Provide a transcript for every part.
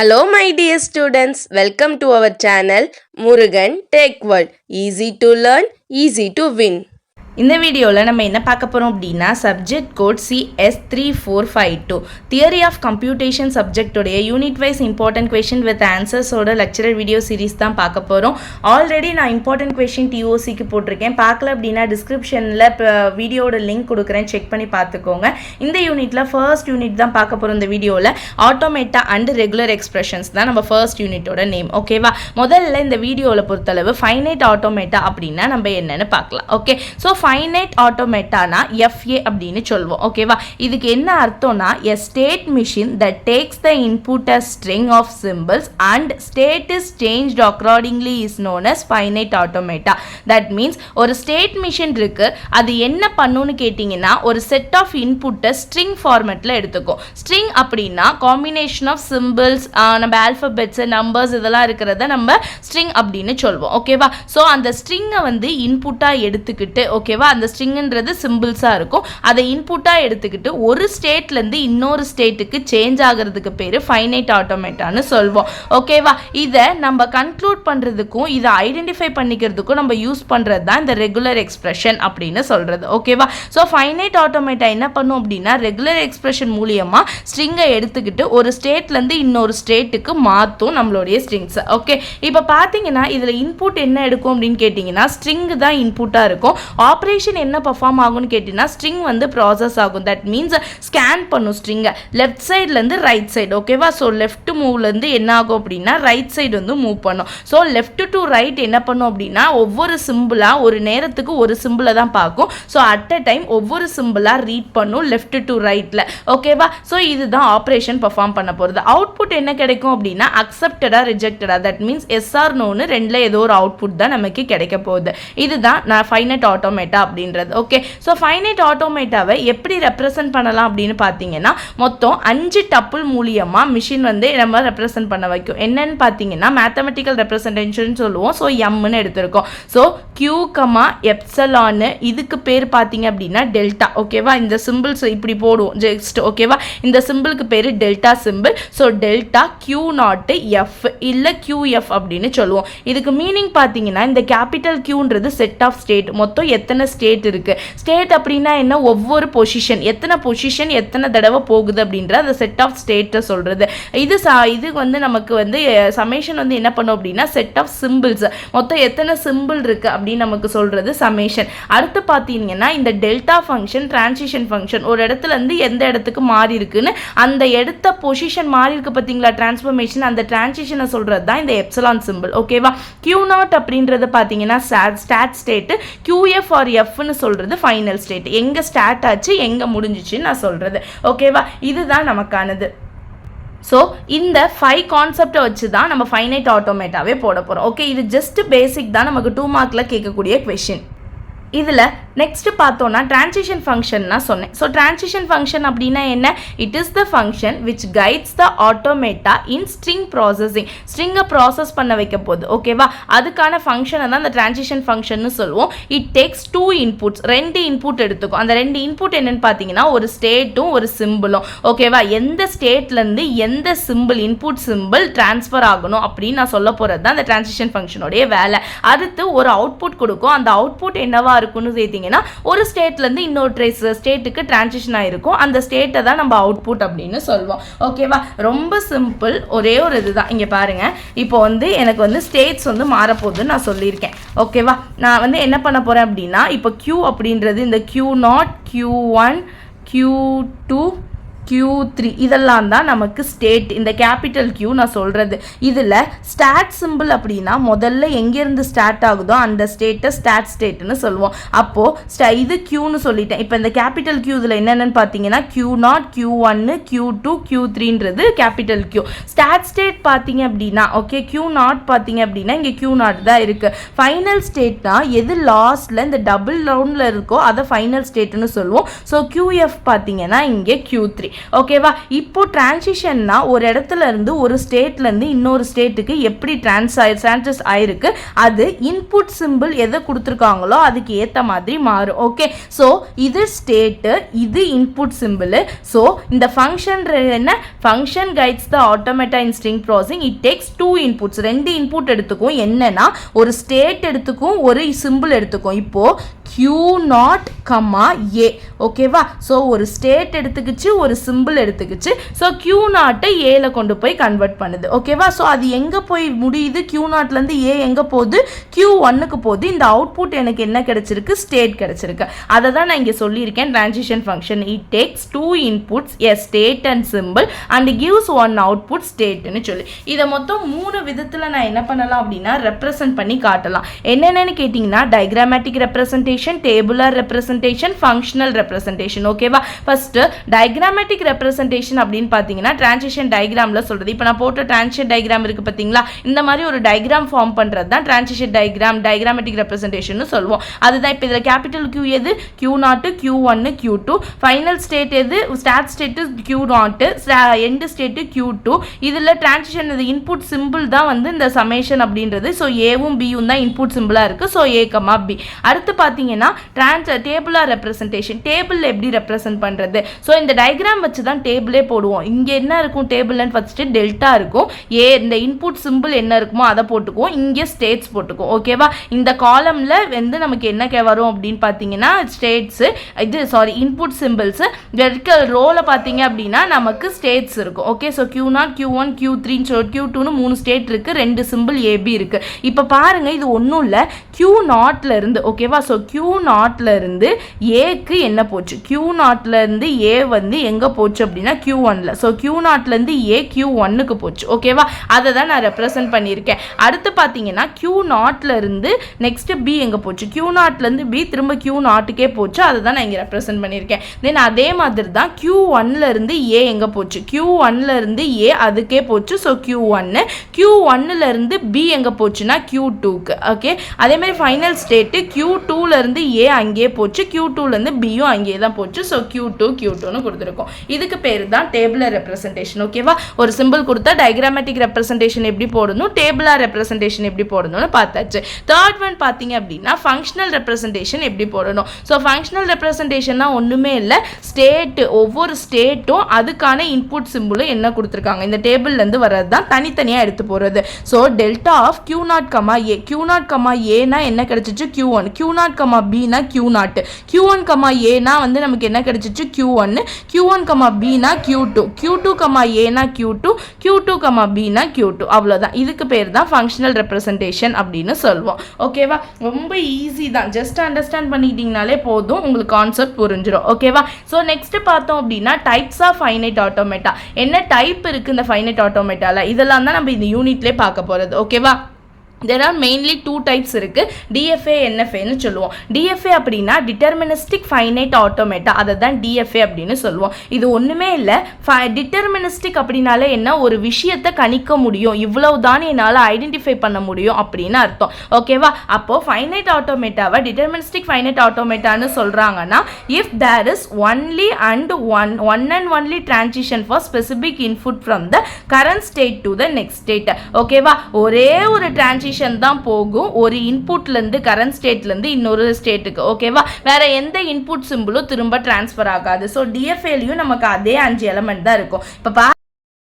Hello my dear students, welcome to our channel Murugan Tech World. Easy to learn, easy to win. இந்த வீடியோவில் நம்ம என்ன பார்க்க போகிறோம் அப்படின்னா subject code CS3452 theory of computation சப்ஜெக்டோடைய unit wise important question with ஆன்சர்ஸோட lecturer video series தான் பார்க்க போகிறோம். ஆல்ரெடி நான் இம்பார்ட்டன்ட் கொஷின் TOCக்கு போட்டிருக்கேன். பார்க்கல அப்படின்னா டிஸ்கிரிப்ஷனில் வீடியோட லிங்க் கொடுக்குறேன், செக் பண்ணி பார்த்துக்கோங்க. இந்த யூனிட்டில் ஃபர்ஸ்ட் யூனிட் தான் பார்க்க போகிறோம். இந்த வீடியோவில் ஆட்டோமேட்டா அண்ட் ரெகுலர் எக்ஸ்பிரஷன்ஸ் தான் நம்ம ஃபர்ஸ்ட் யூனிட்டோட நேம். ஓகேவா, முதல்ல இந்த வீடியோவில் பொறுத்தளவு ஃபைனைட் ஆட்டோமேட்டா அப்படின்னா நம்ம என்னன்னு பார்க்கலாம். ஓகே, ஸோ ஃபைனைட் ஆட்டோமேட்டானா FA அப்படின்னு சொல்லுவோம். ஓகேவா, இதுக்கு என்ன அர்த்தம்னா a state machine that takes the input as string of symbols and state is changed accordingly is known as finite automata. That means ஒரு ஸ்டேட் மிஷின் இருக்கு, அது என்ன பண்ணுன்னு கேட்டிங்கன்னா ஒரு செட் ஆஃப் இன்புட்டை ஸ்ட்ரிங் ஃபார்மேட்டில் எடுத்துக்கும். ஸ்ட்ரிங் அப்படின்னா காம்பினேஷன் ஆஃப் சிம்பிள்ஸ், நம்ம ஆல்ஃபபெட்ஸ், நம்பர்ஸ் இதெல்லாம் இருக்கிறத நம்ம ஸ்ட்ரிங் அப்படின்னு சொல்லுவோம். ஓகேவா, ஸோ அந்த ஸ்ட்ரிங்கை வந்து இன்புட்டாக எடுத்துக்கிட்டு, ஓகேவா, அந்த ஸ்ட்ரிங்ன்றது சிம்பிள்ஸாக இருக்கும், அதை இன்புட்டாக எடுத்துக்கிட்டு ஒரு ஸ்டேட்லேருந்து இன்னொரு ஸ்டேட்டுக்கு சேஞ்ச் ஆகிறதுக்கு பேர் ஃபைனைட் ஆட்டோமேட்டான்னு சொல்வோம். ஓகேவா, இதை நம்ம கன்க்ளூட் பண்ணுறதுக்கும் இதை ஐடென்டிஃபை பண்ணிக்கிறதுக்கும் நம்ம யூஸ் பண்ணுறது தான் இந்த ரெகுலர் எக்ஸ்பிரஷன் அப்படின்னு சொல்கிறது. ஓகேவா, ஸோ ஃபைனைட் ஆட்டோமேட்டா என்ன பண்ணும் அப்படின்னா ரெகுலர் எக்ஸ்பிரஷன் மூலியமாக ஸ்ட்ரிங்கை எடுத்துக்கிட்டு ஒரு ஸ்டேட்லேருந்து இன்னொரு ஸ்டேட்டுக்கு மாற்றும் நம்மளுடைய ஸ்ட்ரிங்ஸை. ஓகே, இப்போ பார்த்தீங்கன்னா இதில் இன்புட் என்ன எடுக்கும் அப்படின்னு கேட்டிங்கன்னா ஸ்ட்ரிங் தான் இன்புட்டாக இருக்கும். ஆப்ரேஷன் என்ன பர்ஃபார்ம் ஆகும்னு கேட்டிங்கன்னா ஸ்ட்ரிங் வந்து ப்ராசஸ் ஆகும். தட் மீன்ஸ் ஸ்கேன் பண்ணும் ஸ்ட்ரிங்கை லெஃப்ட் சைட்லேருந்து ரைட் சைடு. ஓகேவா, ஸோ லெஃப்ட் மூவ்லேருந்து என்ன ஆகும் அப்படின்னா ரைட் சைடு வந்து மூவ் பண்ணும். ஸோ லெஃப்ட் டு ரைட் என்ன பண்ணும் அப்படின்னா ஒவ்வொரு சிம்பிளாக ஒரு நேரத்துக்கு ஒரு சிம்பிளை தான் பார்க்கும். ஸோ அட் அ டைம் ஒவ்வொரு சிம்பிளாக ரீட் பண்ணும் லெஃப்ட் டு ரைட்டில். ஓகேவா, ஸோ இதுதான் ஆப்ரேஷன் பர்ஃபார்ம் பண்ண போகிறது. அவுட்புட் என்ன கிடைக்கும் அப்படின்னா அக்செப்டடா ரிஜெக்டடா, தட் மீன்ஸ் SR நோன்னு ரெண்டில் ஏதோ ஒரு அவுட்புட் தான் நமக்கு கிடைக்க போகுது. இதுதான் நான் ஃபைனைட் ஆட்டோமேட்டா அப்படின்றது. ஓகே, ஸோ ஃபைனைட் ஆட்டோமேட்டாவை எப்படி ரெப்ரசன்ட் பண்ணலாம் அப்படின்னு பார்த்தீங்கன்னா மொத்தம் 5 டப்புள் மூலியமாக மிஷின் வந்து நம்ம ரெப்ரசன்ட் பண்ண வைக்கும். என்னன்னு பார்த்தீங்கன்னா மேத்தமெட்டிக்கல் ரெப்ரசன்டேஷன் சொல்லுவோம். ஸோ எம்னு எடுத்திருக்கோம். ஸோ Q, எப்சலான்னு இதுக்கு பேர் பார்த்தீங்க அப்படின்னா டெல்டா. ஓகேவா, இந்த சிம்பிள்ஸ் இப்படி போடுவோம் ஜஸ்ட். ஓகேவா, இந்த சிம்பிளுக்கு பேர் delta simple. So delta Q0 F இல்லை QF அப்படின்னு சொல்லுவோம். இதுக்கு மீனிங் பார்த்தீங்கன்னா இந்த கேபிட்டல் Qன்றது செட் ஆஃப் ஸ்டேட். மொத்தம் எத்தனை ஸ்டேட் இருக்கு. ஸ்டேட் அப்படின்னா என்ன, ஒவ்வொரு பொசிஷன், எத்தனை பொசிஷன் எத்தனை தடவை போகுது அப்படின்ற அந்த செட் ஆஃப் ஸ்டேட்டை சொல்றது. இது வந்து நமக்கு வந்து சமேஷன் வந்து என்ன பண்ணும் அப்படின்னா செட் ஆஃப் சிம்பிள்ஸ், மொத்தம் எத்தனை சிம்பிள் இருக்கு அப்படின்னு நமக்கு சொல்றது சமேஷன். அடுத்து பார்த்தீங்கன்னா இந்த டெல்டா ஃபங்க்ஷன் டிரான்சிஷன் ஃபங்க்ஷன், ஒரு இடத்துல இருந்து எந்த இடத்துக்கு மாறி இருக்குன்னு அந்த எடுத்த பொசிஷன் மாறி இருக்கு பார்த்தீங்களா, டிரான்ஸ்ஃபர்மேஷன், அந்த டிரான்சிஷனை சொல்றது தான் இந்த எப்சிலான் சிம்பிள். ஓகேவா, Q0 அப்படின்றது பார்த்தீங்கன்னா ஸ்டாட் ஸ்டேட், QF ஆர் Fன்னு சொல்றது ஃபைனல் ஸ்டேட், எங்க ஸ்டார்ட் ஆச்சு எங்க முடிஞ்சிச்சுன்னு நான் சொல்றது. ஓகேவா, இதுதான் நமக்கானது. ஸோ இந்த 5 கான்செப்டை வச்சு தான் நம்ம ஃபைனைட் ஆட்டோமேட்டாவே போட போகிறோம். ஓகே, இது ஜஸ்ட் பேசிக் தான், நமக்கு 2 மார்க்கில் கேட்கக்கூடிய கொஷின். இதில் நெக்ஸ்ட் பார்த்தோன்னா டிரான்சிஷன் ஃபங்க்ஷன் நான் சொன்னேன். ஸோ டிரான்சிஷன் ஃபங்க்ஷன் அப்படின்னா என்ன, it is the function which guides the automata in string processing. ஸ்ட்ரிங்கை ப்ராசஸ் பண்ண வைக்க போகுது. ஓகேவா, அதுக்கான ஃபங்க்ஷனை தான் அந்த டிரான்சிஷன் ஃபங்க்ஷன் சொல்லுவோம். இட் டேக்ஸ் 2 இன்புட்ஸ், 2 இன்புட் எடுத்துக்கும். அந்த 2 இன்புட் என்னன்னு பார்த்தீங்கன்னா ஒரு ஸ்டேட்டும் ஒரு சிம்பிளும். ஓகேவா, எந்த ஸ்டேட்லேருந்து எந்த சிம்பிள் இன்புட் சிம்பிள் டிரான்ஸ்ஃபர் ஆகணும் அப்படின்னு நான் சொல்ல போகிறது தான் அந்த டிரான்சிஷன் ஃபங்க்ஷனுடைய வேலை. அடுத்து ஒரு அவுட்புட் கொடுக்கும். அந்த அவுட்புட் என்னவா இருக்குன்னு சேர்த்தீங்கன்னா ஒரு ஸ்டேட்லேருந்து இன்னொரு ஸ்டேட்டுக்கு டிரான்சிஷன் ஆகிருக்கும். அந்த ஸ்டேட்டை தான் நம்ம அவுட்புட் அப்படின்னு சொல்லுவோம். ஓகேவா, ரொம்ப சிம்பிள், ஒரே ஒரு இதுதான். இங்கே பாருங்க, இப்போ வந்து எனக்கு வந்து ஸ்டேட்ஸ் வந்து மாறப்போகுதுன்னு நான் சொல்லியிருக்கேன். ஓகேவா, நான் வந்து என்ன பண்ண போகிறேன் அப்படின்னா இப்போ Q அப்படின்றது இந்த Q0, Q1, Q2, Q3 இதெல்லாம் தான் நமக்கு ஸ்டேட். இந்த கேபிட்டல் Q நான் சொல்கிறது. இதில் ஸ்டாட் சிம்பிள் அப்படின்னா முதல்ல எங்கேருந்து ஸ்டார்ட் ஆகுதோ அந்த ஸ்டேட்டை ஸ்டாட் ஸ்டேட்னு சொல்லுவோம். அப்போது இது Qன்னு சொல்லிட்டேன். இப்போ இந்த கேபிட்டல் Q இதில் என்னென்னு பார்த்தீங்கன்னா Q0, Q1, Q2, Q3ன்றது கேபிட்டல் Q. ஸ்டாட் ஸ்டேட் பார்த்தீங்க அப்படின்னா ஓகே, Q0 பார்த்தீங்க அப்படின்னா இங்கே Q0 தான் இருக்குது. ஃபைனல் ஸ்டேட்னா எது லாஸ்ட்டில் இந்த டபுள் ரவுண்டில் இருக்கோ அதை ஃபைனல் ஸ்டேட்னு சொல்லுவோம். ஸோ QF பார்த்தீங்கன்னா இங்கே Q3. ஓகேவா. இப்போ டிரான்சிஷன்னா ஒரு இடத்துல இருந்து ஒரு ஸ்டேட்ல இருந்து இன்னொரு ஸ்டேட்டுக்கு எப்படி டிரான்சஸ் ஆயிருக்கு, அது இன்புட் சிம்பிள் எதை கொடுத்துருக்காங்களோ அதுக்கு ஏற்ற மாதிரி மாறும். ஓகே, ஸோ இது ஸ்டேட்டு, இது இன்புட் சிம்பிள். ஸோ இந்த ஃபங்க்ஷன் என்ன, function guides the automata in string processing. It takes 2 inputs, 2 input எடுத்துக்கும். என்னன்னா ஒரு ஸ்டேட் எடுத்துக்கும், ஒரு சிம்பிள் எடுத்துக்கும். இப்போ Q0, A, ஓகேவா. ஸோ ஒரு ஸ்டேட் எடுத்துக்கிச்சு, ஒரு சிம்பிள் எடுத்துக்கிச்சு. ஸோ Q0 ஏல கொண்டு போய் கன்வெர்ட் பண்ணுது. ஓகேவா. ஸோ அது எங்கே போய் முடியுது, Q0லேருந்து ஏ எங்கே போகுது, Q1க்கு போகுது. இந்த அவுட்புட் எனக்கு என்ன கிடைச்சிருக்கு, ஸ்டேட் கிடைச்சிருக்கு. அதை தான் நான் இங்கே சொல்லியிருக்கேன். Transition function it takes 2 inputs, a state and simple, and gives 1 output ஸ்டேட்னு சொல்லி இதை மொத்தம் 3 விதத்தில் நான் என்ன பண்ணலாம் அப்படின்னா ரெப்ரசன்ட் பண்ணி காட்டலாம். என்னென்னு கேட்டிங்கன்னா diagrammatic representation, tabular representation, functional representation. ஓகேவா. ஃபர்ஸ்ட் டயக்ராமேட்டிக் ரெப்ரசன்டேஷன் அப்படின்னு பார்த்தீங்கன்னா டிரான்சிஷன் டயக்ராமில் சொல்கிறது. இப்போ நான் போட்ட டிரான்சிஷன் டயக்ராம் இருக்குது பார்த்தீங்களா, இந்த மாதிரி ஒரு டயக்ராம் ஃபார்ம் பண்ணுறது தான் டிரான்சிஷன் டயக்ராம், டயக்ராமேட்டிக் ரெப்ரசன்டேஷன் சொல்லுவோம். அதுதான் இப்போ இதில் கேபிட்டல் Q எது, Q0, Q1, Q2, final state எது, start state Q0, end state Q2. இதில் டிரான்சிஷன் இது இன்புட் சிம்பிள் தான் வந்து இந்த சமேஷன் அப்படின்றது. ஸோ ஏவும் பியும் தான் இன்புட் சிம்பிளாக இருக்குது. So A, B. அடுத்து பார்த்தீங்கன்னா டேபிளார் ரெப்ரசன்டேஷன், டேபிள் எப்படி ரெப்ரசன்ட் பண்ணுறது. ஸோ இந்த டயக்ராம் வச்சு தான் டேபிளே போடுவோம். இங்கே என்ன இருக்கும் டேபிள்னு ஃபர்ஸ்ட் டெல்டா இருக்கும். இந்த இன்புட் சிம்பிள் என்ன இருக்குமோ அதை போட்டுக்குவோம், இங்கே ஸ்டேட்ஸ் போட்டுக்குவோம். ஓகேவா. இந்த காலமில் வந்து நமக்கு என்ன வரும் அப்படின்னு பார்த்தீங்கன்னா ஸ்டேட்ஸு, இன்புட் சிம்பிள்ஸு. வெர்டிக்கல் ரோவில் பார்த்தீங்க அப்படின்னா நமக்கு ஸ்டேட்ஸ் இருக்கும். Okay. So Q0, Q1, Q3, Q2னு 3 state இருக்குது, 2 சிம்பிள் AB இருக்குது. இப்போ பாருங்கள், இது ஒன்றும் இல்லை, Q0ல இருந்து. ஓகேவா. ஸோ Q0ல இருந்து ஏக்கு என்ன போச்சு, Q0ல இருந்து ஏ வந்து எங்கே போச்சு அப்படின்னா Q1ல. ஸோ Q0ல இருந்து ஏ Q1க்கு போச்சு. ஓகேவா. அதை தான் நான் ரெப்ரசன்ட் பண்ணியிருக்கேன். அடுத்து பார்த்தீங்கன்னா Q0ல இருந்து நெக்ஸ்ட் B எங்கே போச்சு, Q0ல இருந்து B திரும்ப Q0க்கே போச்சு. அதை தான் நான் இங்கே ரெப்ரசன்ட் பண்ணியிருக்கேன். தென் அதே மாதிரி தான் Q1ல இருந்து ஏ எங்கே போச்சு, Q1ல இருந்து ஏ அதுக்கே போச்சு. ஸோ Q1ல இருந்து B எங்கே போச்சுன்னா Q2க்கு. ஓகே. அதே மாதிரி ஃபைனல் ஸ்டேட்டு Q2ல இருந்து ஏ அங்கேயே போச்சு, Q2ல இருந்து பியும் அங்கேயே தான் போச்சு. ஸோ Q2ன்னு கொடுத்துருக்கோம். இதுக்கு பேர் தான் டேபிளர் ரெப்ரசன்டேஷன். ஓகேவா. ஒரு சிம்பிள் கொடுத்தா டயக்ராமேட்டிக் ரெப்ரசன்டேஷன் எப்படி போடணும், டேபிளார் ரெப்ரசன்டேஷன் எப்படி போடணும்னு பார்த்தாச்சு. தேர்ட் ஒன் பார்த்தீங்க அப்படின்னா ஃபங்க்ஷனல் ரெப்ரசன்டேஷன் எப்படி போடணும். ஸோ ஃபங்க்ஷனல் ரெப்ரசன்டேஷன்னா ஒன்றுமே இல்லை, ஸ்டேட்டு, ஒவ்வொரு ஸ்டேட்டும் அதுக்கான இன்புட் சிம்பிளும் என்ன கொடுத்துருக்காங்க இந்த டேபிள்லேருந்து வர்றது தான் தனித்தனியாக எடுத்து போகிறது. So delta of Q0, A, Q0, ஏனா என்ன கிடைச்சிச்சு Q1, Q0, Bனா Q0, Q1, Aனா வந்து நமக்கு என்ன கிடைச்சிச்சு Q1, Q1, Bனா Q2, Q2, Aனா Q2, Q2, Bனா Q2. அவ்வளோதான். இதுக்கு பேர் தான் ஃபங்க்ஷனல் ரெப்ரசன்டேஷன் அப்படின்னு சொல்லுவோம். ஓகேவா. ரொம்ப ஈஸி தான், ஜஸ்ட் அண்டர்ஸ்டாண்ட் பண்ணிக்கிட்டீங்கனாலே போதும், உங்களுக்கு கான்செப்ட் புரிஞ்சிடும். ஓகேவா. ஸோ நெக்ஸ்ட் பார்த்தோம் அப்படின்னா டைப்ஸ் ஆஃப் ஃபைனைட் ஆட்டோமேட்டா. என்ன டைப் இருக்குது இந்த ஃபைனைட் ஆட்டோமேட்டால, இதெல்லாம் தான் நம்ம இந்த யூனிட்லேயே பார்க்க போகிறது. ஓகேவா. there are mainly 2 types இருக்கு, DFA NFAன்னு சொல்லுவோம். DFA அப்படின்னா டிட்டர்மினிஸ்டிக் ஃபைனைட் ஆட்டோமேட்டா, அதை தான் DFA அப்படின்னு சொல்லுவோம். இது ஒன்றுமே இல்லை, டிட்டர்மினிஸ்டிக் அப்படின்னாலே என்ன, ஒரு விஷயத்தை கணிக்க முடியும், இவ்வளவு தான் என்னால் ஐடென்டிஃபை பண்ண முடியும் அப்படின்னு அர்த்தம். ஓகேவா. அப்போது ஃபைனைட் ஆட்டோமேட்டாவை டிட்டர்மினிஸ்டிக் ஃபைனைட் ஆட்டோமேட்டான்னு சொல்கிறாங்கன்னா if there is only and one and only transition for specific input from the current state to the next state. ஓகேவா. ஒரே ஒரு டிரான்சிஷன் தான் போகும், ஒரு இன்புட்லேருந்து கரண்ட் ஸ்டேட்லேருந்து இன்னொரு ஸ்டேட்டுக்கு. ஓகேவா. வேற எந்த இன்புட் சிம்பிளும் திரும்ப டிரான்ஸ்ஃபர் ஆகாது. ஸோ டிஎஃப்ஏலையும் நமக்கு அதே 5 எலமெண்ட் தான் இருக்கும். இப்போ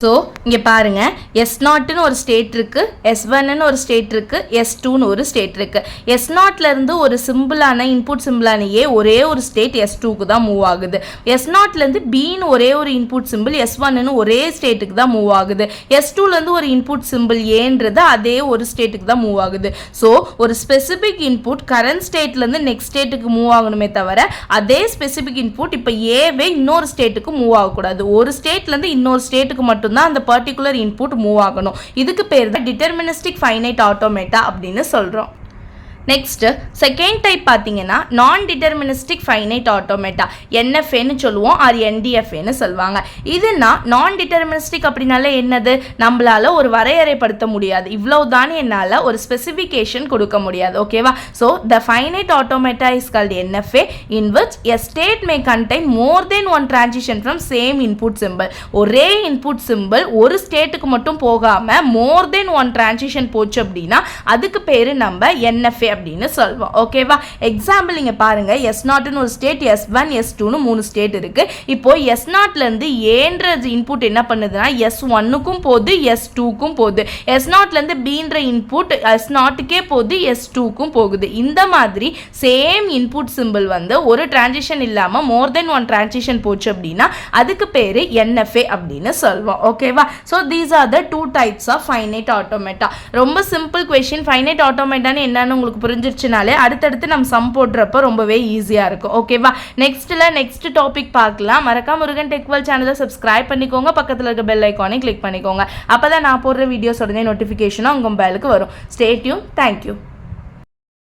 ஸோ இங்கே பாருங்கள், S0ன்னு ஒரு ஸ்டேட் இருக்குது, S1ன்னு ஒரு ஸ்டேட் இருக்குது, S2ன்னு ஒரு ஸ்டேட் இருக்குது. S0லேருந்து ஒரு சிம்பிளான இன்புட் சிம்பிளான ஏ ஒரே ஒரு ஸ்டேட் S2க்கு தான் மூவ் ஆகுது. S0லேருந்து Bன்னு ஒரே ஒரு இன்புட் சிம்பிள் S1ன்னு ஒரே ஸ்டேட்டுக்கு தான் மூவ் ஆகுது. S2லேருந்து ஒரு இன்புட் சிம்பிள் ஏன்றது அதே ஒரு ஸ்டேட்டுக்கு தான் மூவ் ஆகுது. ஸோ ஒரு ஸ்பெசிபிக் இன்புட் கரண்ட் ஸ்டேட்லேருந்து நெக்ஸ்ட் ஸ்டேட்டுக்கு மூவ் ஆகணுமே தவிர அதே ஸ்பெசிபிக் இன்புட் இப்போ ஏவே இன்னொரு ஸ்டேட்டுக்கு மூவ் ஆகக்கூடாது. ஒரு ஸ்டேட்லேருந்து இன்னொரு ஸ்டேட்டுக்கு மட்டும் தான் அந்த பர்டிகுலர் இன்புட் மூவ் ஆகணும். இதுக்கு பேர் தான் டிட்டர்மினிஸ்டிக் ஃபைனைட் ஆட்டோமேட்டா அப்படின்னு சொல்றோம். நெக்ஸ்ட் செகண்ட் டைப் பார்த்தீங்கன்னா நான் டிட்டர்மினிஸ்டிக் ஃபைனைட் ஆட்டோமேட்டா, என்எஃப்ஏன்னு சொல்லுவோம், ஆர் என்டிஎஃப்ஏன்னு சொல்லுவாங்க. இதுனா நான் டிட்டர்மினிஸ்டிக் அப்படின்னால என்னது, நம்மளால ஒரு வரையறைப்படுத்த முடியாது, இவ்வளவுதான் என்னால் ஒரு ஸ்பெசிஃபிகேஷன் கொடுக்க முடியாது. ஓகேவா? So the finite automata is called NFA in which a state May contain more then one transition from same input simple. ஒரே இன்புட் சிம்பிள் ஒரு ஸ்டேட்டுக்கு மட்டும் போகாம மோர் தென் ஒன் டிரான்சிஷன் போச்சு அப்படின்னா அதுக்கு பேரு நம்ம என்எஃப்ஏ அப்படின்னு சொல்வோம். ஓகேவா? எக்ஸாம்பிள் இங்க பாருங்க, S0ன்னு ஒரு ஸ்டேட், S1 S2ன்னு 3 ஸ்டேட் இருக்கு. இப்போ S0ல இருந்து ஏன்ற இன்புட் என்ன பண்ணுதுன்னா S1க்கும் போகுது S2க்கும் போகுது, S0ல இருந்து Bன்ற இன்புட் S0க்கே போகுது S2க்கும் போகுது. இந்த மாதிரி சேம் இன்புட் சிம்பிள் வந்து ஒரு டிரான்சிஷன் இல்லாம மோர் தென் ஒன் டிரான்சிஷன் போச்சு அப்படின்னா அதுக்கு பேரு NFA அப்படின்னு சொல்வோம். ஓகேவா? So these are the 2 types of finite automata. ரொம்ப சிம்பிள் கொஸ்டின். ஃபைனைட் ஆட்டோமேட்டான்னு என்னன்னு உங்களுக்கு புரிஞ்சிருச்சுனாலே அடுத்தடுத்து நம்ம சம் போடுறப்ப ரொம்பவே ஈஸியாக இருக்கும். ஓகேவா? நெக்ஸ்ட் டாபிக் பார்க்கலாம். மறக்காம முருகன் டெக்வல் சேனலை சப்ஸ்கிரைப் பண்ணிக்கோங்க, பக்கத்தில் இருக்க பெல் ஐக்கானை கிளிக் பண்ணிக்கோங்க. அப்போ தான் நான் போடுற வீடியோஸ் உடனே நோட்டிஃபிகேஷனாக உங்கள் மொபைலுக்கு வரும். Stay tune. தேங்க்யூ.